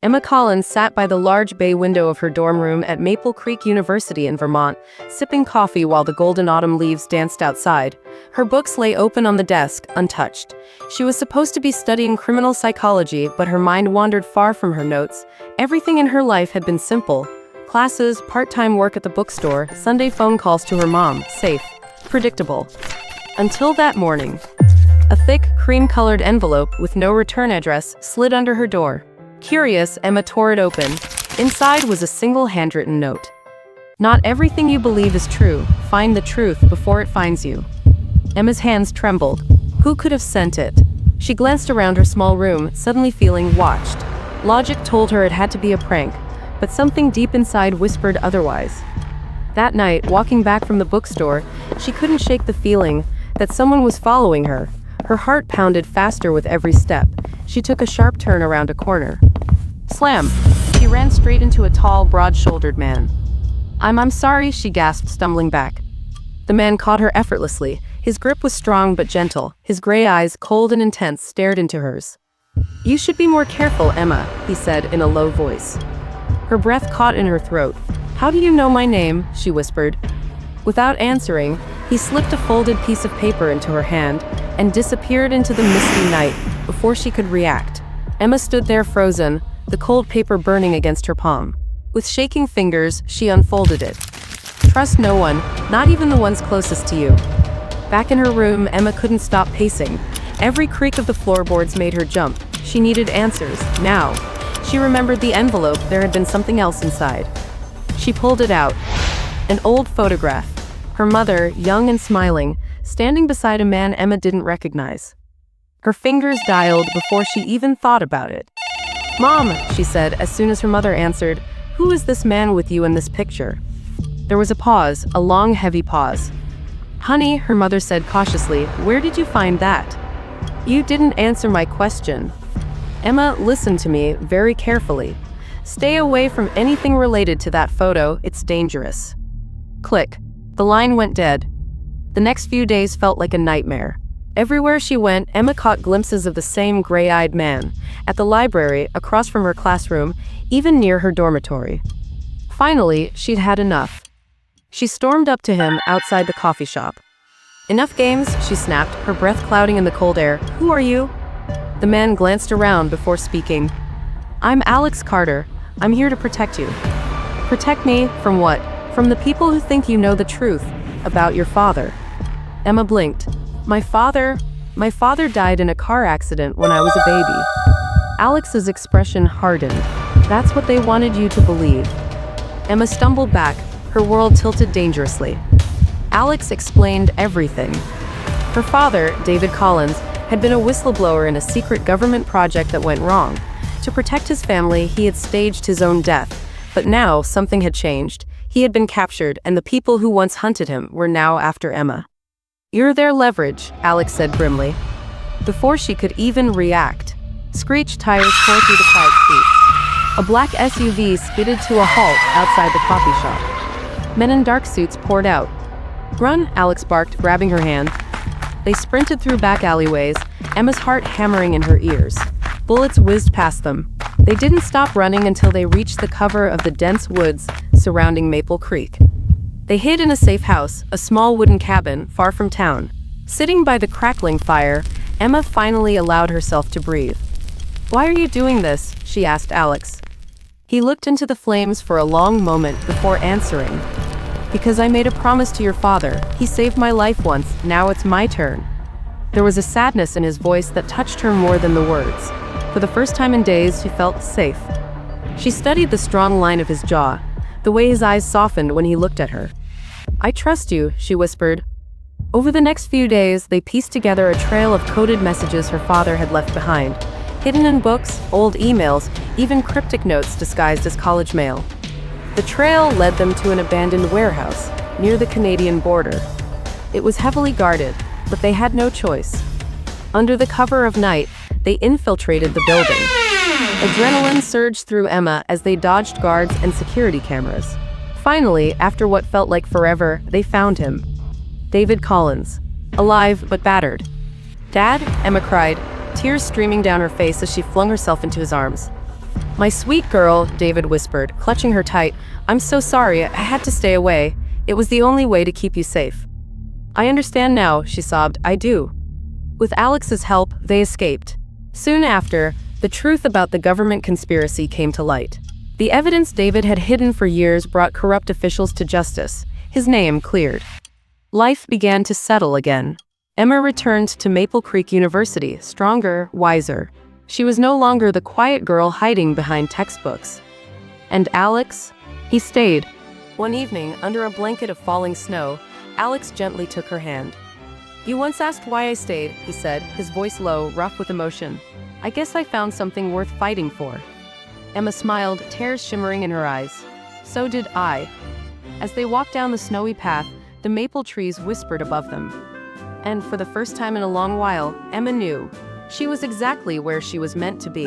Emma Collins sat by the large bay window of her dorm room at Maple Creek University in Vermont, sipping coffee while the golden autumn leaves danced outside. Her books lay open on the desk, untouched. She was supposed to be studying criminal psychology, but her mind wandered far from her notes. Everything in her life had been simple. Classes, part-time work at the bookstore, Sunday phone calls to her mom, safe, predictable. Until that morning. A thick, cream-colored envelope with no return address slid under her door. Curious, Emma tore it open. Inside was a single handwritten note. Not everything you believe is true. Find the truth before it finds you. Emma's hands trembled. Who could have sent it? She glanced around her small room, suddenly feeling watched. Logic told her it had to be a prank, but something deep inside whispered otherwise. That night, walking back from the bookstore, she couldn't shake the feeling that someone was following her. Her heart pounded faster with every step. She took a sharp turn around a corner. Slam! She ran straight into a tall, broad-shouldered man. I'm sorry, she gasped, stumbling back. The man caught her effortlessly. His grip was strong but gentle. His gray eyes, cold and intense, stared into hers. You should be more careful, Emma, he said in a low voice. Her breath caught in her throat. How do you know my name? She whispered. Without answering, he slipped a folded piece of paper into her hand and disappeared into the misty night before she could react. Emma stood there frozen, the cold paper burning against her palm. With shaking fingers, she unfolded it. Trust no one, not even the ones closest to you. Back in her room, Emma couldn't stop pacing. Every creak of the floorboards made her jump. She needed answers, now. She remembered the envelope. There had been something else inside. She pulled it out. An old photograph. Her mother, young and smiling, standing beside a man Emma didn't recognize. Her fingers dialed before she even thought about it. Mom, she said as soon as her mother answered, who is this man with you in this picture? There was a pause, a long, heavy pause. Honey, her mother said cautiously, where did you find that? You didn't answer my question. Emma listened to me very carefully. Stay away from anything related to that photo, it's dangerous. Click. The line went dead. The next few days felt like a nightmare. Everywhere she went, Emma caught glimpses of the same gray-eyed man. At the library, across from her classroom, even near her dormitory. Finally, she'd had enough. She stormed up to him outside the coffee shop. Enough games, she snapped, her breath clouding in the cold air. Who are you? The man glanced around before speaking. I'm Alex Carter. I'm here to protect you. Protect me from what? From the people who think you know the truth about your father. Emma blinked. My father died in a car accident when I was a baby. Alex's expression hardened. That's what they wanted you to believe. Emma stumbled back, her world tilted dangerously. Alex explained everything. Her father, David Collins, had been a whistleblower in a secret government project that went wrong. To protect his family, he had staged his own death. But now, something had changed. He had been captured, and the people who once hunted him were now after Emma. You're their leverage, Alex said grimly. Before she could even react, screeched tires tore through the quiet street. A black SUV skidded to a halt outside the coffee shop. Men in dark suits poured out. Run, Alex barked, grabbing her hand. They sprinted through back alleyways, Emma's heart hammering in her ears. Bullets whizzed past them. They didn't stop running until they reached the cover of the dense woods surrounding Maple Creek. They hid in a safe house, a small wooden cabin, far from town. Sitting by the crackling fire, Emma finally allowed herself to breathe. Why are you doing this? She asked Alex. He looked into the flames for a long moment before answering. Because I made a promise to your father. He saved my life once, now it's my turn. There was a sadness in his voice that touched her more than the words. For the first time in days, she felt safe. She studied the strong line of his jaw, the way his eyes softened when he looked at her. I trust you, she whispered. Over the next few days, they pieced together a trail of coded messages her father had left behind, hidden in books, old emails, even cryptic notes disguised as college mail. The trail led them to an abandoned warehouse near the Canadian border. It was heavily guarded, but they had no choice. Under the cover of night, they infiltrated the building. Adrenaline surged through Emma as they dodged guards and security cameras. Finally, after what felt like forever, they found him. David Collins. Alive but battered. Dad? Emma cried, tears streaming down her face as she flung herself into his arms. My sweet girl, David whispered, clutching her tight. I'm so sorry, I had to stay away. It was the only way to keep you safe. I understand now, she sobbed. I do. With Alex's help, they escaped. Soon after, the truth about the government conspiracy came to light. The evidence David had hidden for years brought corrupt officials to justice. His name cleared. Life began to settle again. Emma returned to Maple Creek University, stronger, wiser. She was no longer the quiet girl hiding behind textbooks. And Alex? He stayed. One evening, under a blanket of falling snow, Alex gently took her hand. You once asked why I stayed, he said, his voice low, rough with emotion. I guess I found something worth fighting for. Emma smiled, tears shimmering in her eyes. So did I. As they walked down the snowy path, the maple trees whispered above them. And for the first time in a long while, Emma knew. She was exactly where she was meant to be.